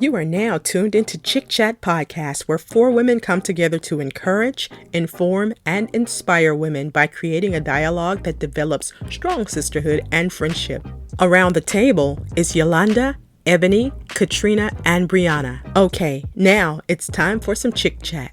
You are now tuned into ChiChat Podcast, where four women come together to encourage, inform, and inspire women by creating a dialogue that develops strong sisterhood and friendship. Around the table is Yolanda, Ebony, Katrina, and Breonna. Okay, now it's time for some ChiChat.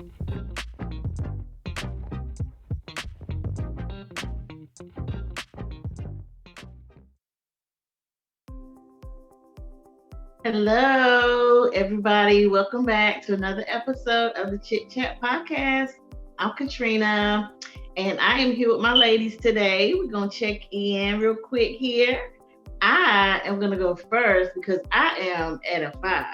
Hello, everybody. Welcome back to another episode of the ChiChat Podcast. I'm Katrina, and I am here with my ladies today. We're going to check in real quick here. I am going to go first because I am at a 5,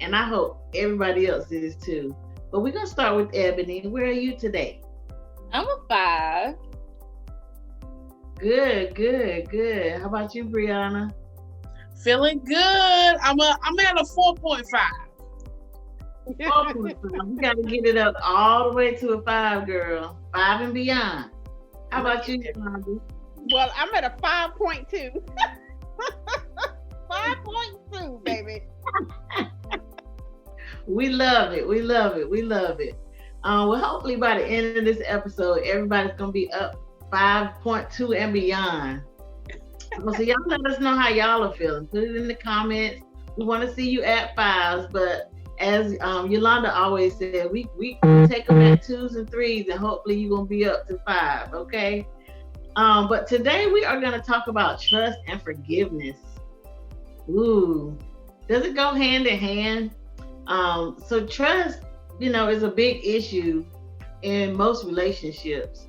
and I hope everybody else is too. But we're going to start with Ebony. Where are you today? I'm a 5. Good. How about you, Breonna? Feeling good. I'm at a 4.5. You got to get it up all the way to a 5, girl. 5 and beyond. How about you, Yolanda? Well, I'm at a 5.2. 5.2, baby. We love it. Well, hopefully by the end of this episode, everybody's going to be up 5.2 and beyond. So y'all let us know how y'all are feeling. Put it in the comments. We want to see you at 5s, but as Yolanda always said, we take them at 2s and 3s, and hopefully you're going to be up to 5, okay? But today we are going to talk about trust and forgiveness. Ooh, does it go hand in hand? So trust, is a big issue in most relationships.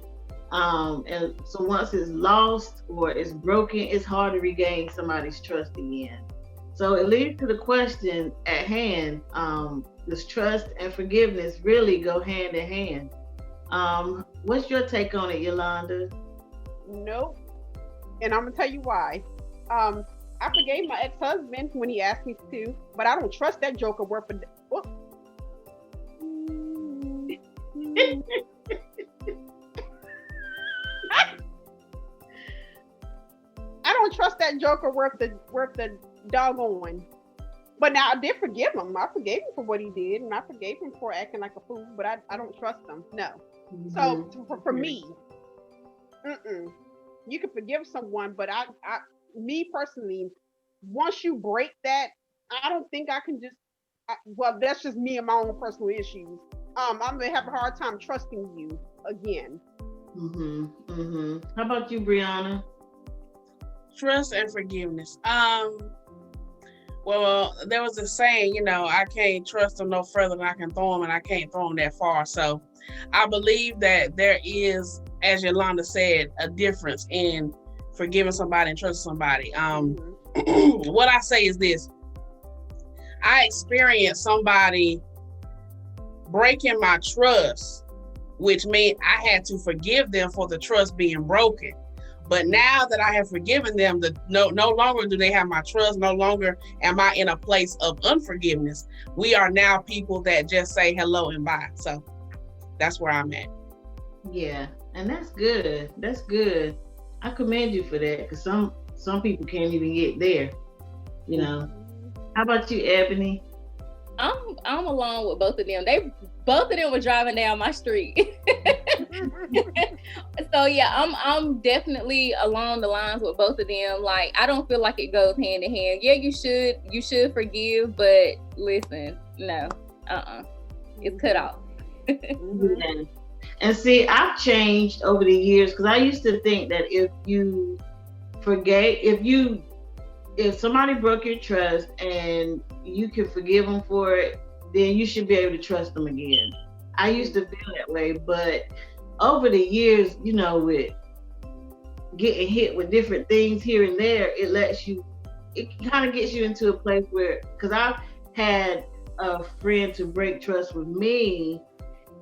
And so once it's lost or it's broken, it's hard to regain somebody's trust again. So it leads to the question at hand, does trust and forgiveness really go hand in hand? What's your take on it, Yolanda? Nope. And I'm going to tell you why. I forgave my ex-husband when he asked me to, but I don't trust that joker worth a... I don't trust that joker worth the doggone. But now I did forgive him. I forgave him for what he did, and I forgave him for acting like a fool. But I don't trust him. No. Mm-hmm. So for me, you can forgive someone, but me personally, once you break that, I don't think I can just. Well, that's just me and my own personal issues. I'm gonna have a hard time trusting you again. How about you, Breonna? Trust and forgiveness. Well, there was a saying, I can't trust them no further than I can throw them, and I can't throw them that far. So I believe that there is, as Yolanda said, a difference in forgiving somebody and trusting somebody. What I say is this. I experienced somebody breaking my trust, which meant I had to forgive them for the trust being broken. But now that I have forgiven them, no longer do they have my trust. No longer am I in a place of unforgiveness. We are now people that just say hello and bye. So that's where I'm at. Yeah, and that's good. That's good. I commend you for that, because some people can't even get there. How about you, Ebony? I'm along with both of them. Both of them were driving down my street. So yeah, I'm definitely along the lines with both of them. Like, I don't feel like it goes hand in hand. Yeah, you should forgive, but listen, no, it's cut off. And see, I've changed over the years, because I used to think that if somebody broke your trust and you can forgive them for it, then you should be able to trust them again. I used to feel that way, but over the years, with getting hit with different things here and there, it kind of gets you into a place where, because I've had a friend to break trust with me,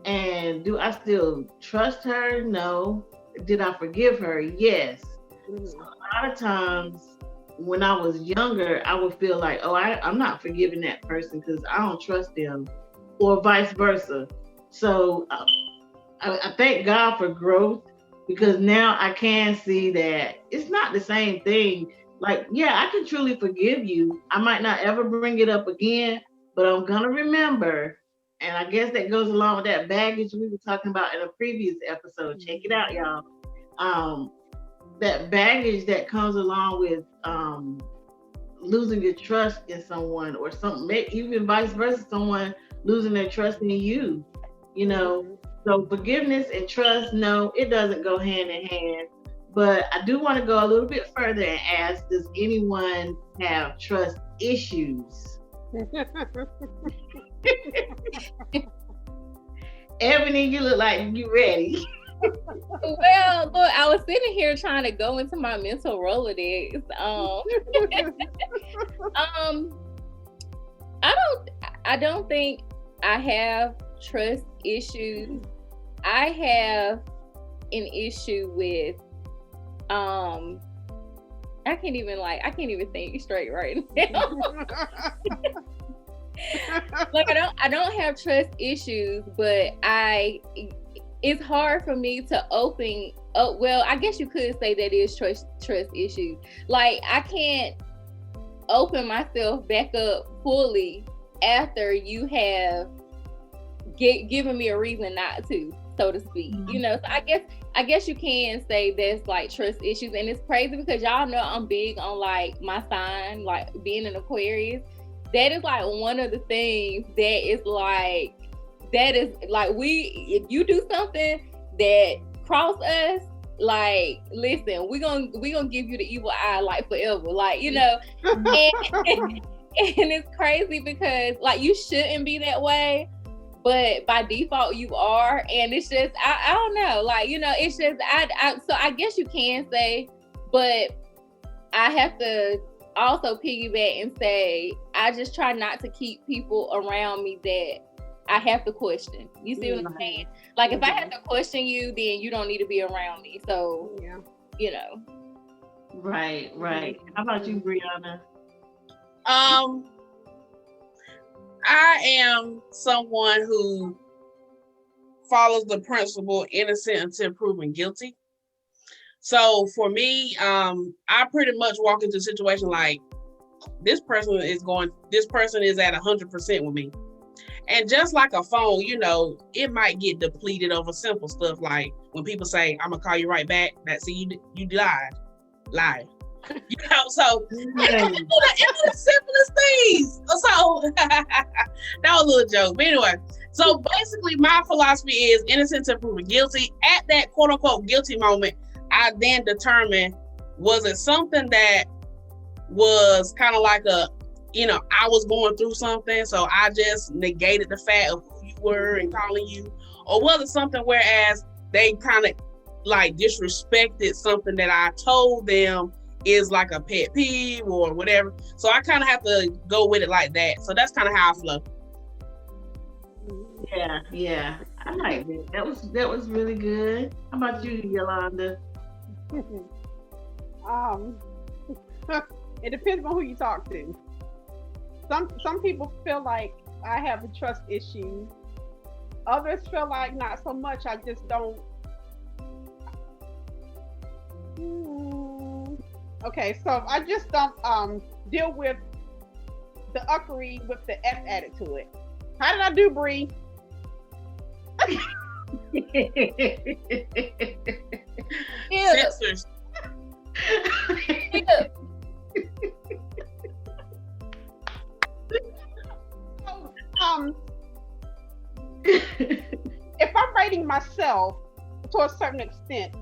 and do I still trust her? No. Did I forgive her? Yes. So a lot of times, when I was younger, I would feel like, I'm not forgiving that person because I don't trust them, or vice versa. So I thank God for growth, because now I can see that it's not the same thing. Like, yeah, I can truly forgive you. I might not ever bring it up again, but I'm gonna remember. And I guess that goes along with that baggage we were talking about in a previous episode. Check it out, y'all. That baggage that comes along with losing your trust in someone, or something, even vice versa, someone losing their trust in you. You know, so forgiveness and trust, no, it doesn't go hand in hand. But I do want to go a little bit further and ask, does anyone have trust issues? Ebony, you look like you ready. Well, look, I was sitting here trying to go into my mental Rolodex. I don't think I have trust issues. I have an issue with I can't even think straight right now. Like I don't have trust issues, but it's hard for me to open up. Well, I guess you could say that is trust issues. Like I can't open myself back up fully after you have given me a reason not to, so to speak. You know, so I guess you can say that's like trust issues. And it's crazy because y'all know I'm big on like my sign, like being an Aquarius. That is like one of the things that is like if you do something that cross us, like, listen, we gonna give you the evil eye like forever, like, you know. And it's crazy because like you shouldn't be that way, but by default you are. And it's just I don't know, like, you know, it's just so I guess you can say, but I have to also piggyback and say I just try not to keep people around me that I have to question. You see what I'm saying? Like if I have to question you, then you don't need to be around me. So yeah, you know. Right. How about you, Breonna? I am someone who follows the principle innocent until proven guilty. So for me, I pretty much walk into a situation like this person is at 100% with me. And just like a phone, you know, it might get depleted over simple stuff like when people say, I'm gonna call you right back. You lied. You know, so it's the simplest things. So that was a little joke. But anyway, so basically my philosophy is innocent until proven guilty. At that quote unquote guilty moment, I then determine, was it something that was kind of like I was going through something, so I just negated the fact of who you were and calling you, or was it something whereas they kind of like disrespected something that I told them is like a pet peeve or whatever. So I kind of have to go with it like that. So that's kind of how I flow. Yeah, I like that. That was really good. How about you, Yolanda? It depends on who you talk to. Some people feel like I have a trust issue. Others feel like not so much. I just don't. Okay, so I just don't deal with the uckery with the F added to it. How did I do, Bree? Sisters. If I'm rating myself to a certain extent,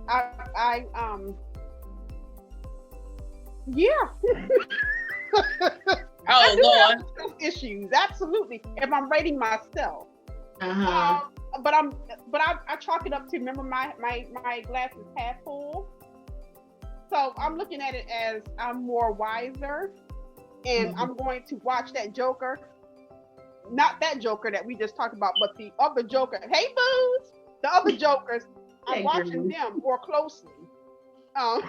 yeah. Oh Lord. Issues, absolutely. If I'm rating myself, but I chalk it up to, remember my glass is half full. So I'm looking at it as I'm more wiser, and I'm going to watch that Joker. Not that Joker that we just talked about, but the other Joker. Hey, booze! The other Jokers, I'm watching them more closely. So,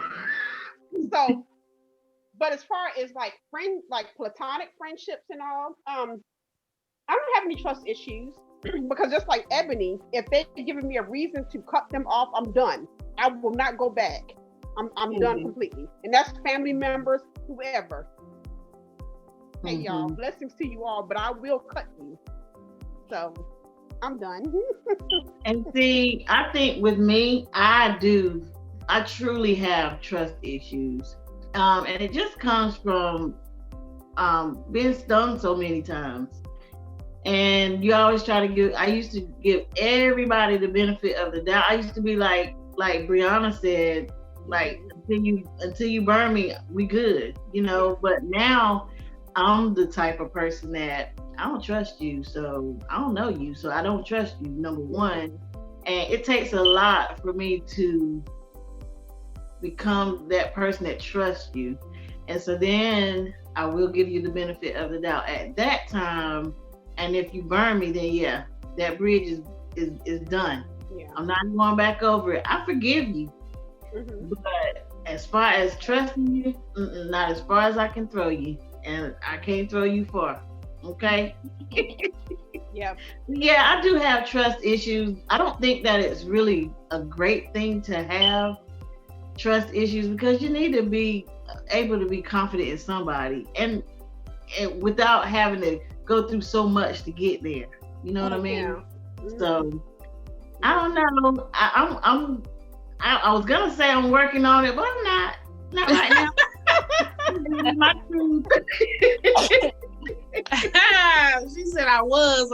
but as far as like platonic friendships and all, I don't have any trust issues because just like Ebony, if they've given me a reason to cut them off, I'm done. I will not go back. I'm done completely, and that's family members, whoever. Hey, y'all, blessings to you all, but I will cut you. So I'm done. And see, I think with me, I truly have trust issues. And it just comes from being stung so many times. And you always try to I used to give everybody the benefit of the doubt. I used to be like Breonna said, like, until you burn me, we good, you know. But now I'm the type of person that I don't trust you, so I don't know you, so I don't trust you, number one. And it takes a lot for me to become that person that trusts you. And so then I will give you the benefit of the doubt at that time. And if you burn me, then yeah, that bridge is done. Yeah. I'm not going back over it. I forgive you. But as far as trusting you, not as far as I can throw you. And I can't throw you far. Okay? Yeah. Yeah, I do have trust issues. I don't think that it's really a great thing to have trust issues, because you need to be able to be confident in somebody and without having to go through so much to get there. You know what I mean? So I don't know. I was gonna say I'm working on it, but I'm not right now. My truth. She said I was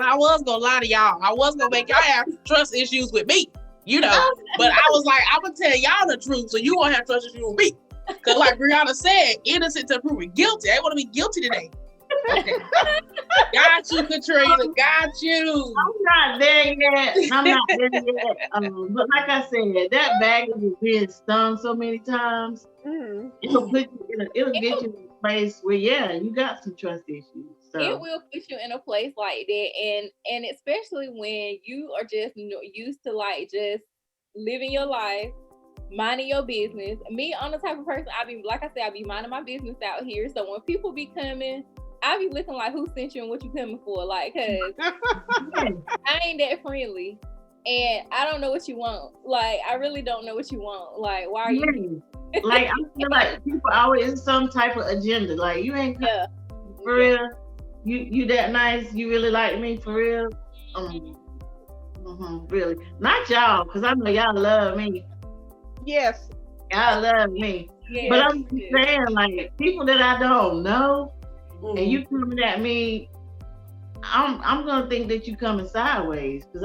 gonna lie to y'all. I was gonna make y'all have trust issues with me, you know. But I was like, I'm gonna tell y'all the truth, so you won't have trust issues with me. Cause like Breonna said, innocent to proven guilty. I want to be guilty today. Okay. Got you, Katrina. Got you. I'm not there yet. But like I said, that baggage is being stung so many times. It'll get you in a place where you got some trust issues. So it will put you in a place like that, and especially when you are just used to like just living your life, minding your business. Me, I'm the type of person, I be minding my business out here. So when people be coming, I be looking like, who sent you and what you coming for? Like, cause I ain't that friendly, and I don't know what you want. Like, I really don't know what you want. Like, why are you? Like, I feel like people always some type of agenda. Like, you ain't for real. You that nice? You really like me for real? Really? Not y'all, because I know y'all love me. Yes. Y'all love me. Yeah, but I'm saying, like, people that I don't know, and you coming at me, I'm gonna think that you coming sideways, because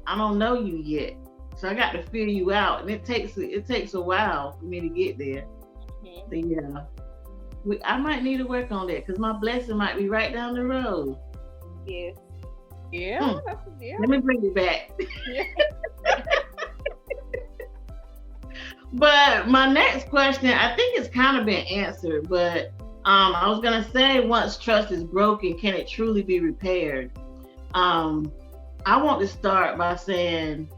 I don't know you yet. So I got to feel you out, and it takes a while for me to get there. So yeah, I might need to work on that, because my blessing might be right down the road. Yes. Yeah. Let me bring it back. But my next question, I think it's kind of been answered, but I was gonna say, once trust is broken, can it truly be repaired? I want to start by saying,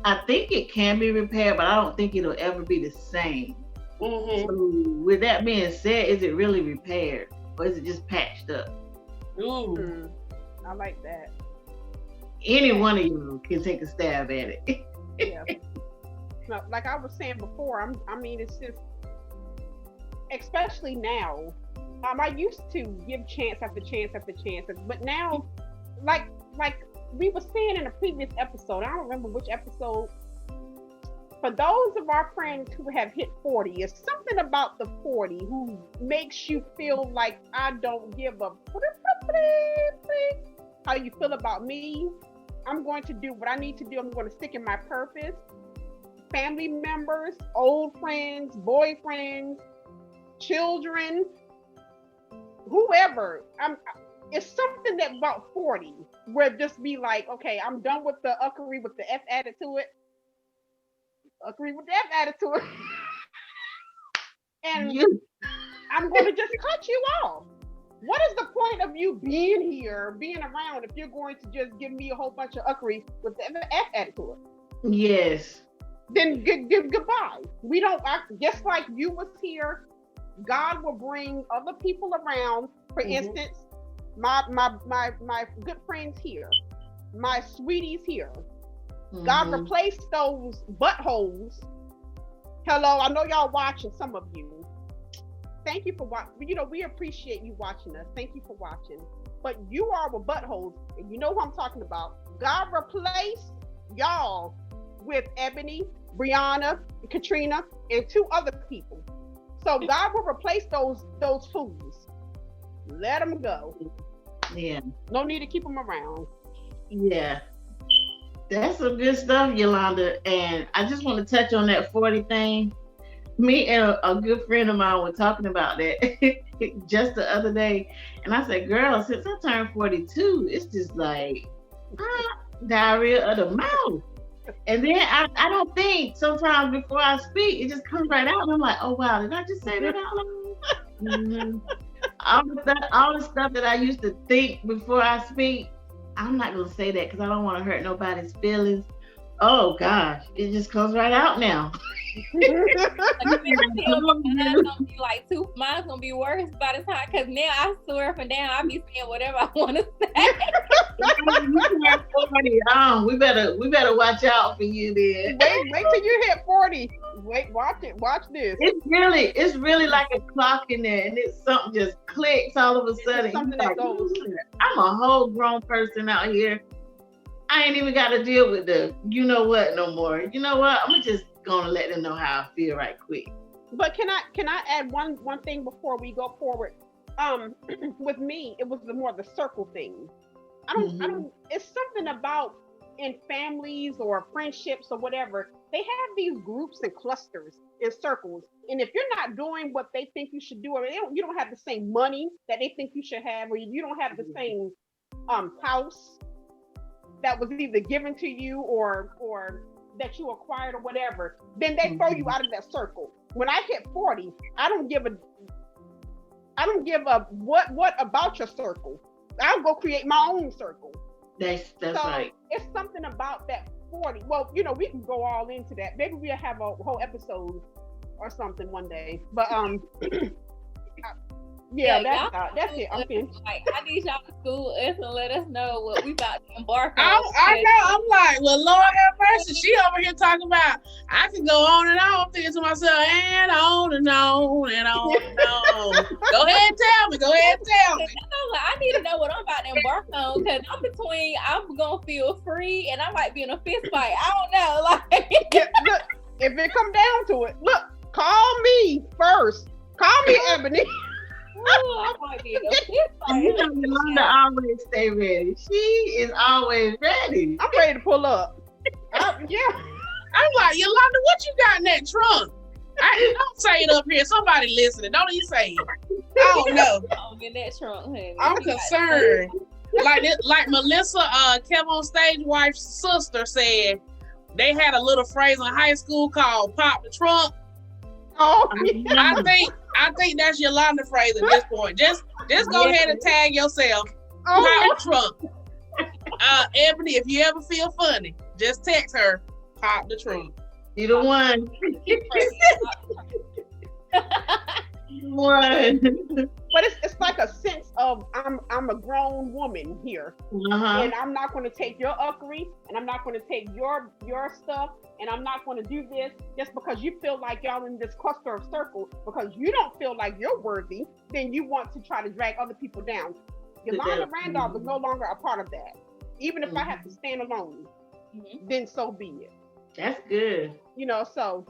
I think it can be repaired, but I don't think it'll ever be the same. So with that being said, is it really repaired, or is it just patched up? I like that. Any one of you can take a stab at it. Yeah. No, like I was saying before, I mean, it's just, especially now, I used to give chance after chance after chance, but now, like we were saying in a previous episode, I don't remember which episode, for those of our friends who have hit 40, it's something about the 40 who makes you feel like I don't give a how you feel about me. I'm going to do what I need to do. I'm going to stick in my purpose. Family members, old friends, boyfriends, children, whoever. It's something that about 40 where just be like, okay, I'm done with the uckery with the F added to it. Uckery with the F added to it. And I'm going to just cut you off. What is the point of you being here, being around, if you're going to just give me a whole bunch of uckery with the F added to it? Yes. Then give goodbye. We don't just like you was here. God will bring other people around. For instance, my good friends here, my sweeties here. God replaced those buttholes. Hello, I know y'all watching, some of you. thank you for watching. You know, we appreciate you watching us. Thank you for watching. But you are with buttholes, and you know who I'm talking about. God replaced y'all with Ebony, Breonna, Katrina, and 2 other people. So God will replace those fools. Let them go. Yeah. No need to keep them around. Yeah. That's some good stuff, Yolanda. And I just want to touch on that 40 thing. Me and a good friend of mine were talking about that just the other day. And I said, girl, since I turned 42, it's just like diarrhea of the mouth. And then I don't think sometimes before I speak, it just comes right out. And I'm like, oh, wow, did I just say that out loud? Mm-hmm. All the stuff that I used to think before I speak, I'm not going to say that because I don't want to hurt nobody's feelings. Oh, gosh, it just comes right out now. Mine's gonna be worse by the time, because now I swear for now I be saying whatever I want to say. We better watch out for you then. Wait till you hit 40. Wait, watch this. It's really like a clock in there, and it's something just clicks all of a sudden. Something that goes. I'm a whole grown person out here. I ain't even got to deal with the you know what no more. You know what? I'm just gonna let them know how I feel right quick. But can I add one thing before we go forward? With me, it was more the circle thing. I don't. It's something about in families or friendships or whatever. They have these groups and clusters and circles, and if you're not doing what they think you should do, or you don't have the same money that they think you should have, or you don't have the same house that was either given to you or that you acquired or whatever, then they throw you out of that circle. When I hit 40, I don't give a what about your circle. I'll go create my own circle. That's so right. It's something about that 40. Well, you know, we can go all into that. Maybe we'll have a whole episode or something one day. But yeah, that's it. I'm finished. Like, I need y'all to school us and let us know what we about to embark on. I know. I'm like, well, Lord have mercy. She over here talking about I can go on and on. I'm thinking to myself, and on and on and on and on. Go ahead and tell me. I need to know what I'm about to embark on, because I'm gonna feel free and I might be in a fist fight. I don't know. Like, look, if it come down to it, look, call me first. Call me Ebony. Ooh, I might be in a fist fight. You know, Yolanda always stay ready. She is always ready. I'm ready to pull up. Yeah. I'm like, Yolanda, what you got in that trunk? Don't say it up here. Somebody listening. Don't you say it. I don't know. I'm in that trunk, honey. I'm concerned. Like Melissa, Kevin on Stage wife's sister said, they had a little phrase in high school called "pop the trunk." Oh, I think that's Yolanda's phrase at this point. Just go ahead and tag yourself. Pop the trunk. Ebony, if you ever feel funny, just text her. Pop the trunk. You the one. One. But it's like a sense of I'm a grown woman here, and I'm not going to take your uckery, and I'm not going to take your stuff, and I'm not going to do this just because you feel like y'all in this cluster of circles, because you don't feel like you're worthy. Then you want to try to drag other people down. Yolanda Randolph is no longer a part of that. Even if I have to stand alone, then so be it. That's good. You know, so.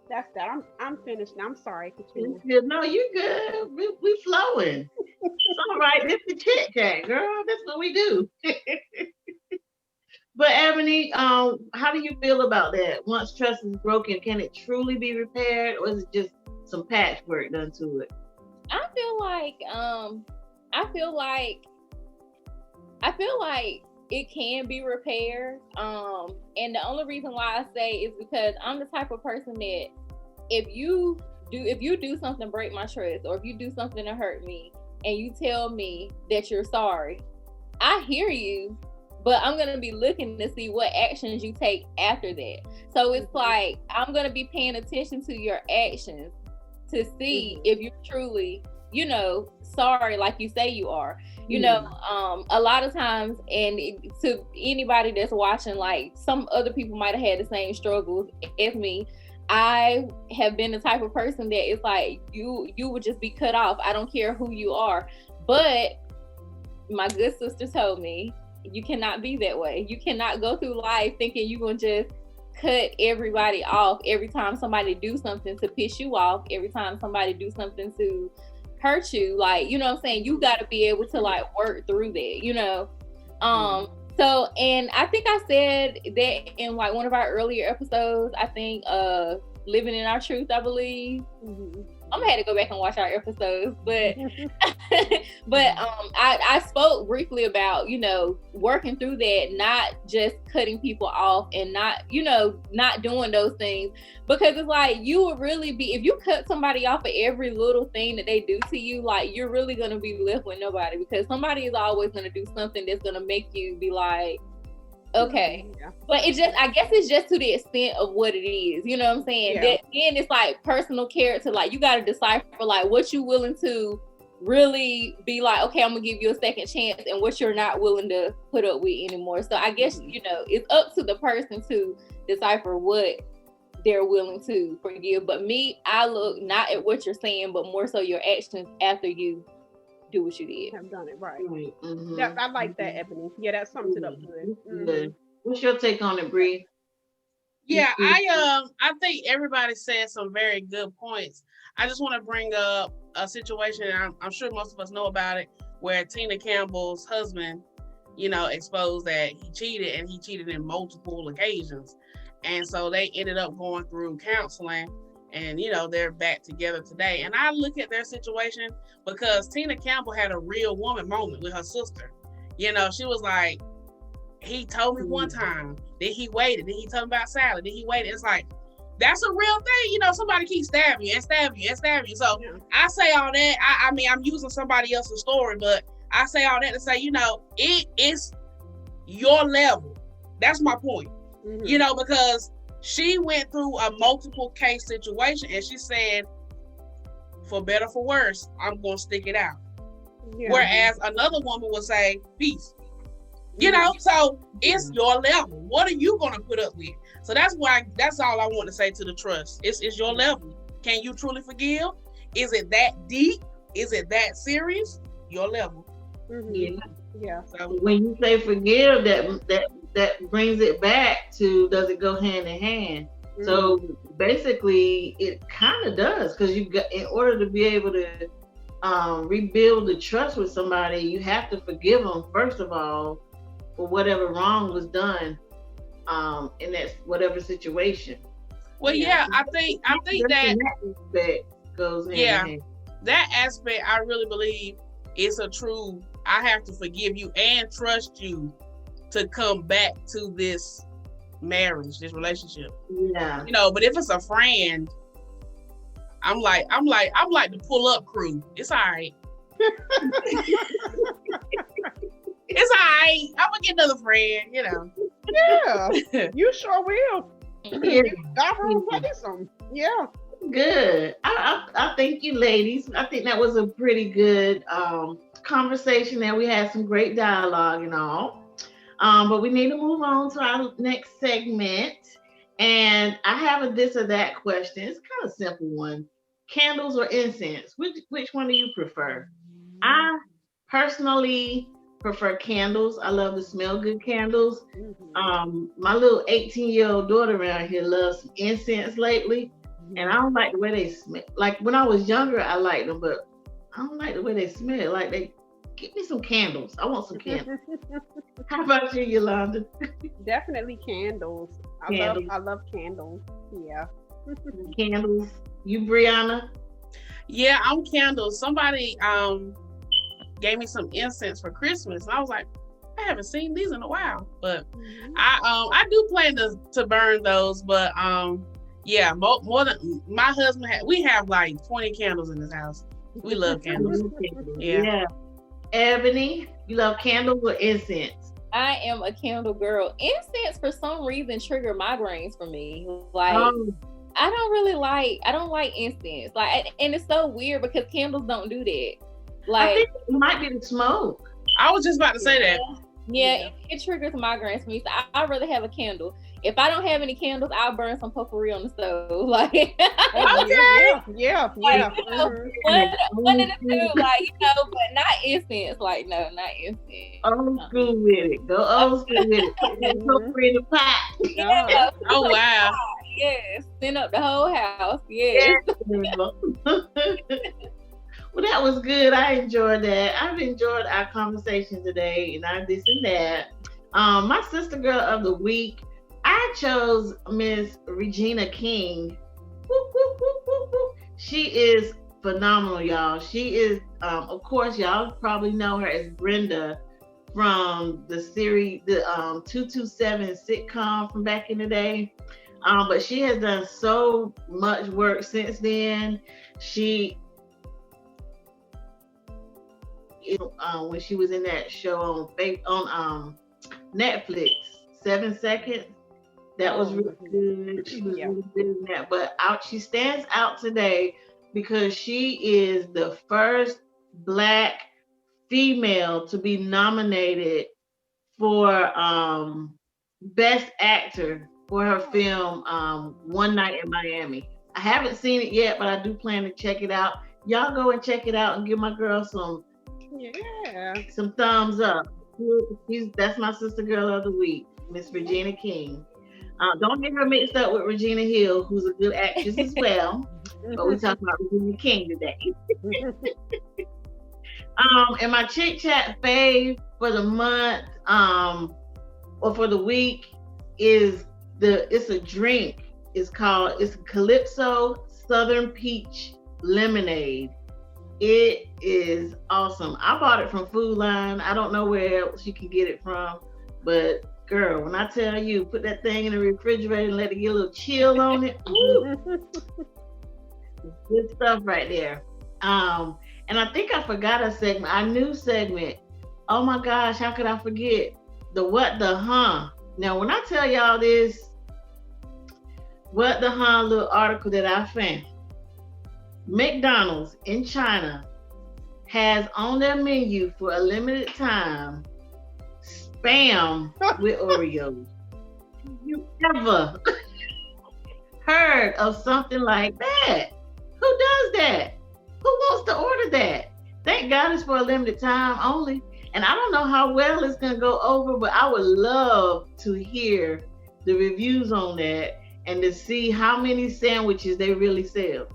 That's that. I'm finished now. I'm sorry, Katrina. No, you good. We flowing. It's all right. This is Chit Chat, girl. That's what we do. But Ebony, how do you feel about that? Once trust is broken, can it truly be repaired, or is it just some patchwork done to it? I feel like it can be repaired. And the only reason why I say is because I'm the type of person that if you do something to break my trust, or if you do something to hurt me and you tell me that you're sorry, I hear you, but I'm going to be looking to see what actions you take after that. So it's like, I'm going to be paying attention to your actions to see if you're truly, sorry, like you say you are. A lot of times, and to anybody that's watching, like some other people might have had the same struggles as me. I have been the type of person that it's like you would just be cut off. I don't care who you are. But my good sister told me you cannot be that way. You cannot go through life thinking you're gonna just cut everybody off every time somebody do something to piss you off, every time somebody do something to hurt you. Like, you know what I'm saying? You got to be able to like work through that, you know? So, and I think I said that in like one of our earlier episodes, I think Living in Our Truth, I believe. I'm gonna have to go back and watch our episodes, but I spoke briefly about, you know, working through that, not just cutting people off and not, you know, not doing those things, because it's like you would really be, if you cut somebody off of every little thing that they do to you, like you're really gonna be left with nobody, because somebody is always gonna do something that's gonna make you be like, okay. But it's just, I guess it's just to the extent of what it is, you know what I'm saying? That, then it's like personal character, like you got to decipher like what you willing to really be like, okay, I'm gonna give you a second chance, and what you're not willing to put up with anymore. So I guess, you know, it's up to the person to decipher what they're willing to forgive. But me, I look not at what you're saying, but more so your actions after you do what you did. Have done it right. I like that, Ebony. Yeah, that sums it up good. What's your take on it, Bree? Yeah, I think everybody said some very good points. I just want to bring up a situation, and I'm sure most of us know about it, where Tina Campbell's husband, you know, exposed that he cheated, and he cheated in multiple occasions. And so they ended up going through counseling, and, you know, they're back together today. And I look at their situation because Tina Campbell had a real woman moment with her sister. You know, she was like, he told me one time, then he waited, then he told me about salad, then he waited. It's like, that's a real thing. You know, somebody keeps stabbing you and stabbing you and stabbing you. So I say all that. I mean, I'm using somebody else's story, but I say all that to say, you know, it is your level. That's my point. You know, because she went through a multiple case situation, and she said, for better, for worse, I'm going to stick it out. Whereas another woman would say, peace. You know, so it's your level. What are you going to put up with? So that's all I want to say to the trust. It's your level. Can you truly forgive? Is it that deep? Is it that serious? Your level. Yeah. So when you say forgive, that brings it back to, does it go hand in hand? So basically, it kind of does, because you got, in order to be able to rebuild the trust with somebody, you have to forgive them first of all for whatever wrong was done in that whatever situation. Well, I think that goes hand in hand. That aspect, I really believe, is a true, I have to forgive you and trust you to come back to this marriage, this relationship. Yeah. You know, but if it's a friend, I'm like the pull up crew. It's all right. It's all right. I'm gonna get another friend, you know. Yeah, you sure will. God will replace them. Yeah. Good. I thank you, ladies. I think that was a pretty good conversation there. We had some great dialogue and all. But we need to move on to our next segment. And I have a this or that question. It's kind of a simple one. Candles or incense? Which one do you prefer? I personally prefer candles. I love to smell good candles. My little 18-year-old daughter around here loves some incense lately. And I don't like the way they smell. Like when I was younger, I liked them, but I don't like the way they smell. Like, they give me some candles. I want some candles. How about you, Yolanda? Definitely candles. I love candles. Yeah. Candles. You, Brianna? Yeah, I'm candles. Somebody gave me some incense for Christmas, and I was like, I haven't seen these in a while. But I do plan to burn those. But yeah, more than my husband we have like 20 candles in this house. We love candles. Yeah. Ebony, you love candles or incense? I am a candle girl. Incense for some reason trigger migraines for me. Like I don't like incense. Like, and it's so weird because candles don't do that. Like, I think it might be the smoke. I was just about to say that. Yeah, it triggers migraines for me. So I'd rather have a candle. if I don't have any candles, I'll burn some potpourri on the stove. Like, Yeah. like, you know, one of the two, like, you know, but not incense. Like, no, not incense. Old school with it. Go old school with it. Put that potpourri in the pot. Yeah. Oh, wow. Yes. Spin up the whole house. Yes. Well, that was good. I enjoyed that. I've enjoyed our conversation today, and this and that. My sister girl of the week, I chose Miss Regina King. Whoop, whoop, whoop, whoop, whoop. She is phenomenal, y'all. She is, of course, y'all probably know her as Brenda from the series, the 227 sitcom from back in the day. But she has done so much work since then. She, when she was in that show on Netflix, 7 Seconds, that was really good. She was really good in that. But she stands out today because she is the first Black female to be nominated for Best Actor for her film One Night in Miami. I haven't seen it yet, but I do plan to check it out. Y'all go and check it out and give my girl some thumbs up. That's my sister girl of the week, Miss Regina King. Don't get her mixed up with Regina Hill, who's a good actress as well. But we're talking about Regina King today. And my ChiChat fave for the month, or for the week, is it's a drink. It's Calypso Southern Peach Lemonade. It is awesome. I bought it from Food Line. I don't know where else you can get it from, but girl, when I tell you, put that thing in the refrigerator and let it get a little chill on it. Good stuff right there. And I think I forgot a segment, our new segment. Oh my gosh, how could I forget? The What the Huh. Now, when I tell y'all this What the Huh little article that I found, McDonald's in China has on their menu for a limited time Spam with Oreos. You ever heard of something like that? Who does that? Who wants to order that? Thank God it's for a limited time only. And I don't know how well it's going to go over, but I would love to hear the reviews on that and to see how many sandwiches they really sell.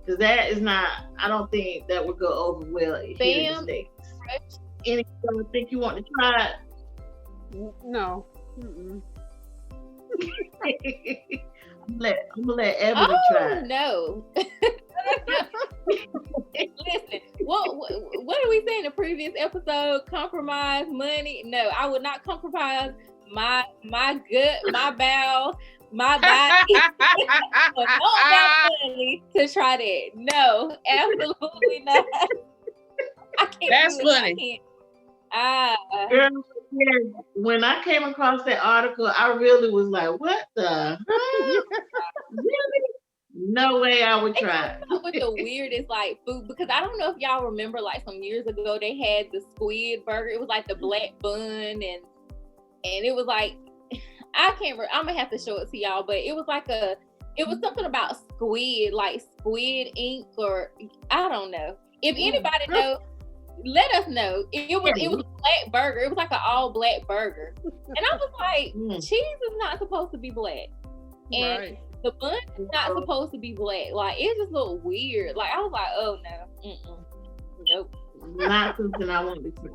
Because that is not, I don't think that would go over well here in the States. Anything think you want to try it? No. I'm gonna let Ebony try it. No. Listen, what did we say in the previous episode? Compromise money? No, I would not compromise my gut, my bowel, my body for no amount of money to try that. No, absolutely not. I can't. That's funny. Girl, when I came across that article, I really was like, what the? Really? No way I would try it. With the weirdest like food, because I don't know if y'all remember, like some years ago they had the squid burger. It was like the black bun and it was like, I can't remember. I'm gonna have to show it to y'all, but it was like it was something about squid, like squid ink, or I don't know. If anybody knows, let us know. It was a black burger. It was like an all black burger, and I was like, cheese is not supposed to be black, and the bun is not supposed to be black. Like, it just looked weird. Like, I was like, oh no, nope, not something I want to try.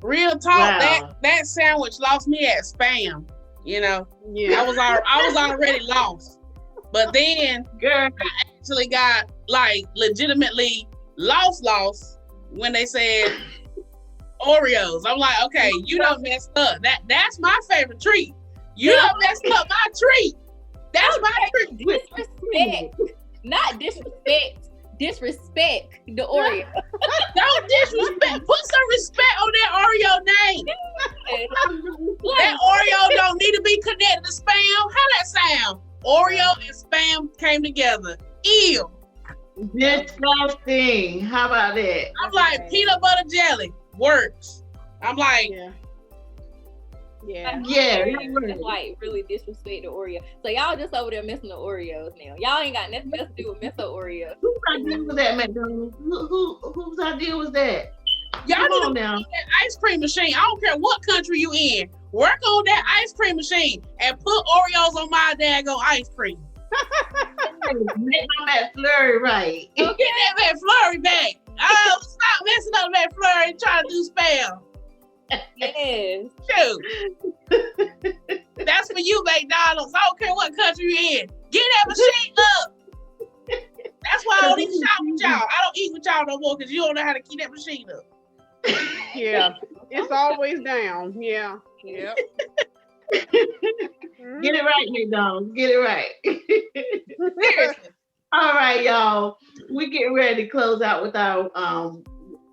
Real talk, that sandwich lost me at Spam. You know, I was already lost, but then I actually got like legitimately lost when they said Oreos. I'm like, okay, you done messed up. That's my favorite treat. You done messed up my treat. That's my treat. Disrespect, not disrespect. Disrespect the Oreo. Don't disrespect. Put some respect on that Oreo name. That Oreo don't need to be connected to Spam. How that sound? Oreo and Spam came together. Ew. Disgusting. How about that? I'm like, peanut butter jelly works. I'm like, Yeah. Yeah, Just, like really disrespect the Oreo. So y'all just over there messing the Oreos now. Y'all ain't got nothing else to do with mess up Oreos. Whose idea was that, McDonald's? Whose idea was that? Y'all Come need on to now. put that ice cream machine. I don't care what country you in. Work on that ice cream machine and put Oreos on my daggone ice cream. Make my McFlurry right. Get that McFlurry back. Oh, stop messing up McFlurry and trying to do spam. Yes. Shoot. That's for you, McDonald's. I don't care what country you're in. Get that machine up. That's why I don't even shop with y'all. I don't eat with y'all no more because you don't know how to keep that machine up. Yeah. It's always down. Yeah. Yep. Get it right, McDonald's. Get it right. Seriously. All right, y'all. We getting ready to close out with our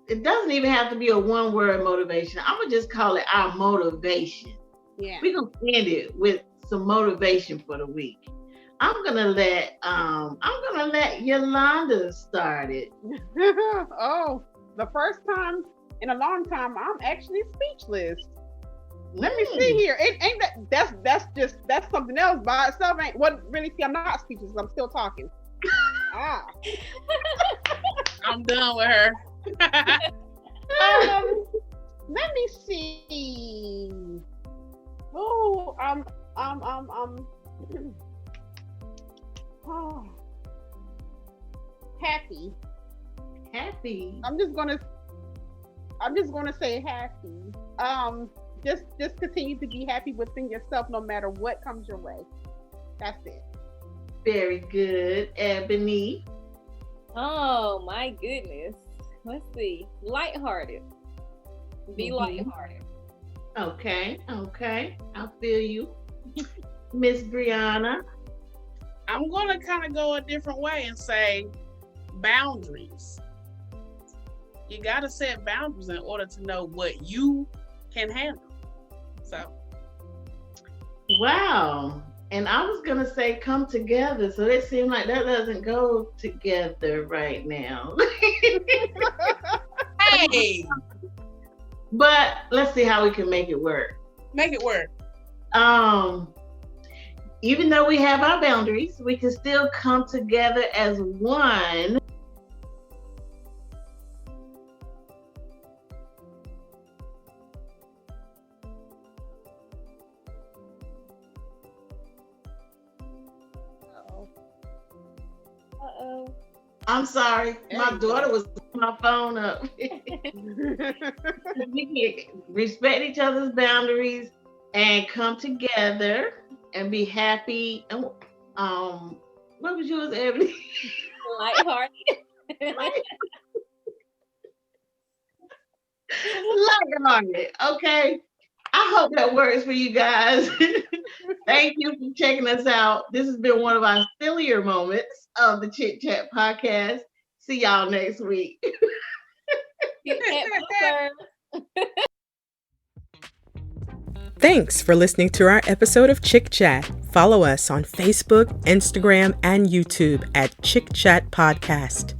it doesn't even have to be a one-word motivation. I'm gonna just call it our motivation. Yeah. We're gonna end it with some motivation for the week. I'm gonna let Yolanda start it. Oh, the first time in a long time, I'm actually speechless. Let me see here. It ain't that's something else by itself. Ain't what really? See, I'm not speechless. I'm still talking. I'm done with her. Let me see. Oh, oh, happy. Happy. I'm just gonna say happy. Just continue to be happy within yourself, no matter what comes your way. That's it. Very good, Ebony. Oh my goodness. Let's see. Lighthearted. Be lighthearted. Okay. I feel you. Miss Breonna. I'm going to kind of go a different way and say boundaries. You got to set boundaries in order to know what you can handle. So. Wow. And I was going to say come together. So it seems like that doesn't go together right now. Hey. But let's see how we can make it work. Make it work. Even though we have our boundaries, we can still come together as one. Uh-oh. I'm sorry. My daughter was putting my phone up. We can respect each other's boundaries and come together and be happy. What was yours, Ebony? Lighthearted. Lighthearted. Okay. I hope that works for you guys. Thank you for checking us out. This has been one of our sillier moments of the ChiChat Podcast. See y'all next week. Thanks for listening to our episode of ChiChat. Follow us on Facebook, Instagram, and YouTube at ChiChat Podcast.